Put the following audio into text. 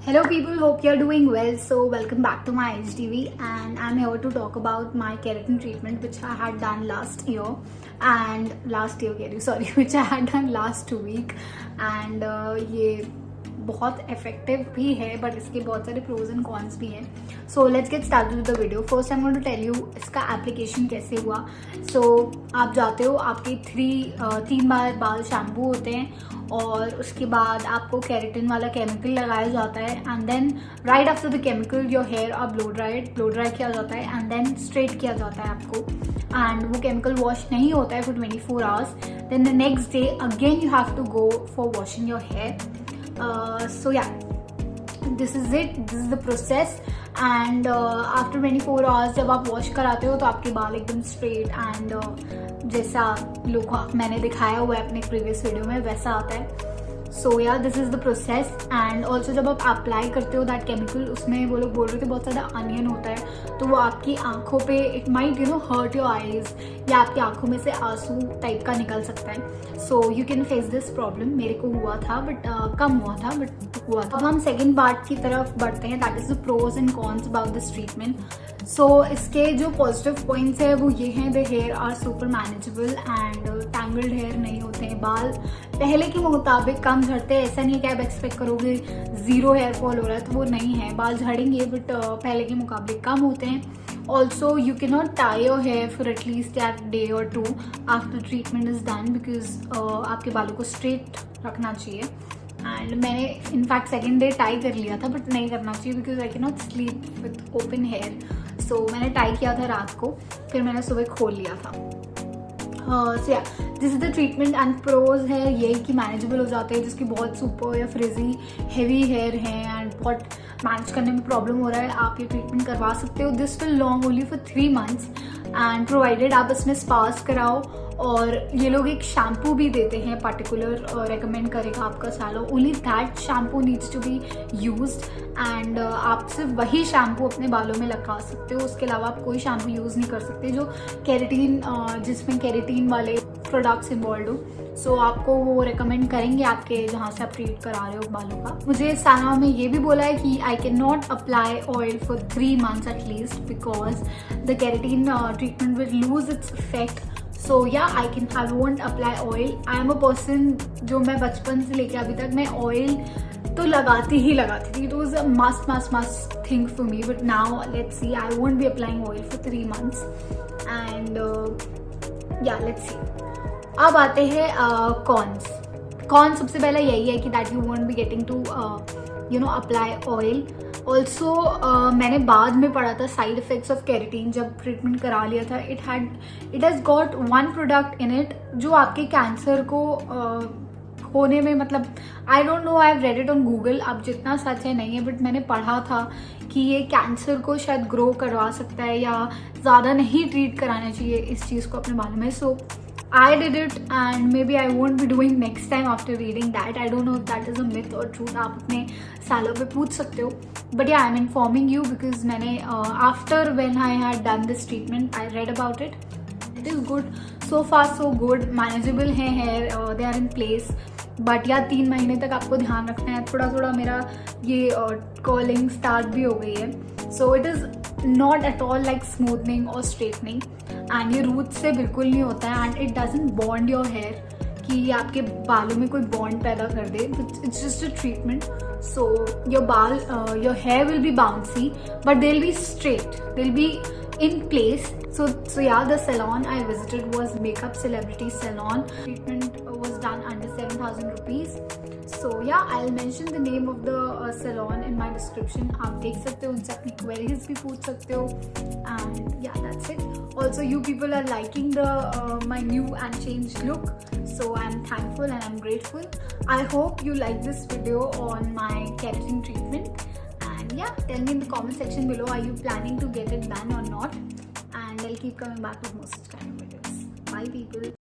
Hello people, hope you're doing well. So welcome back to my HDV and I'm here to talk about my keratin treatment which I had done last year which I had done last week and ये बहुत effective भी है but इसके बहुत सारे pros and cons भी हैं. So let's get started with the video. First I am going to tell you इसका एप्लीकेशन कैसे हुआ. सो आप जाते हो, आपके 3 बार बाल शैम्पू होते हैं और उसके बाद आपको केराटिन वाला केमिकल लगाया जाता है and then right after the chemical your hair are blow dry किया जाता है एंड देन स्ट्रेट किया जाता है आपको. एंड वो केमिकल वॉश नहीं होता है for 24 hours. Then the next day again you have to go for washing your hair. So yeah, this is the process and after 24 hours जब आप वॉश कराते हो तो आपके बाल एकदम स्ट्रेट एंड जैसा लुक मैंने दिखाया हुआ है अपने प्रीवियस वीडियो में वैसा आता है. सो yeah this is the process. And also जब आप अप्लाई करते हो दैट केमिकल, उसमें वो लोग बोल रहे थे बहुत ज़्यादा अनियन होता है तो वो आपकी आंखों पे it might hurt your eyes या आपकी आंखों में से आंसू टाइप का निकल सकता है. So you can face this problem. मेरे को हुआ था बट कम हुआ था बट हुआ था. अब हम सेकेंड पार्ट की तरफ बढ़ते हैं, that is the pros and cons about this treatment. So इसके जो पॉजिटिव पॉइंट्स है वो ये हैं, the hair are super manageable and tangled hair नहीं होते हैं. बाल पहले के मुताबिक कम झड़ते हैं. ऐसा नहीं है कि आप एक्सपेक्ट करोगे जीरो हेयर फॉल हो रहा है, तो वो नहीं है. बाल झड़ेंगे बट पहले के मुकाबले कम होते हैं. Also you can not tie your here for at least day और 2 after treatment is done because आपके बालों को स्ट्रेट रखना चाहिए. एंड मैंने इनफैक्ट सेकेंड डे टाई कर लिया था बट नहीं करना चाहिए because I can not sleep with open hair. So मैंने टाई किया था रात को, फिर मैंने सुबह खोल लिया था. So yeah this is the treatment and pros है यही कि मैनेजेबल हो जाते हैं. जिसकी बहुत सुपर या फ्रिजी हैवी हेयर हैं एंड बहुत मैनेज करने में प्रॉब्लम हो रहा है, आप ये ट्रीटमेंट करवा सकते हो. This will long only for 3 months and provided आप इसमें स्पास कराओ. और ये लोग एक शैम्पू भी देते हैं पर्टिकुलर, रेकमेंड करेगा आपका salon. Only that shampoo needs to be used and आप सिर्फ वही शैम्पू अपने बालों में लगा सकते हो. उसके अलावा आप कोई शैम्पू यूज़ नहीं कर सकते जो केराटिन जिसमें केराटिन वाले प्रोडक्ट्स इन्वॉल्व हो. सो आपको वो रेकमेंड करेंगे आपके जहाँ से आप ट्रीट करा रहे हो बालों का. मुझे साना में ये भी बोला है कि I can not apply oil for 3 months at least because the keratin treatment will lose its effect. So या I won't apply oil. I am a person जो मैं बचपन से लेकर अभी तक मैं ऑयल तो लगाती थी. It was a must thing for me but now let's see I won't be applying oil for 3 months and yeah let's see. अब आते हैं कॉन्स. सबसे पहला यही है कि that you won't be getting to apply oil. Also मैंने बाद में पढ़ा था साइड इफेक्ट्स ऑफ केराटिन जब ट्रीटमेंट करा लिया था. It has got 1 product in it जो आपके कैंसर को होने में, मतलब I don't know, I have read it on Google. अब जितना सच है नहीं है बट मैंने पढ़ा था कि ये कैंसर को शायद ग्रो करवा सकता है या ज़्यादा नहीं ट्रीट कराना चाहिए इस चीज़ को अपने बालों में. सो I did it and maybe I won't be doing next time after reading that. I don't know if that is a myth or truth. आप अपने सालों पे पूछ सकते हो. But yeah, I'm informing you because मैंने after when I had done this treatment, I read about it. It is good. So far so good. Manageable है hair. They are in place. But या 3 महीने तक आपको ध्यान रखना है. थोड़ा मेरा ये कर्लिंग स्टार्ट भी हो गई है. So it is not at all like smoothening और स्ट्रेटनिंग एंड ये रूट से बिल्कुल नहीं होता है and it doesn't bond your hair कि ये आपके बालों में कोई बॉन्ड पैदा कर दे. It's just a treatment. So your hair will be bouncy but they will be straight, they will be in place. So yeah, the salon I visited was Makeup Celebrity Salon. Treatment was done under 7,000 rupees. So yeah, I'll mention the name of the salon in my description. आप देख सकते हो, उनसे अपनी queries भी पूछ सकते हो. And yeah, that's it. Also, you people are liking my new and changed look. So I'm thankful and I'm grateful. I hope you like this video on my keratin treatment. And yeah, tell me in the comment section below, are you planning to get it done or not? And I'll keep coming back with more such kind of videos. Bye people.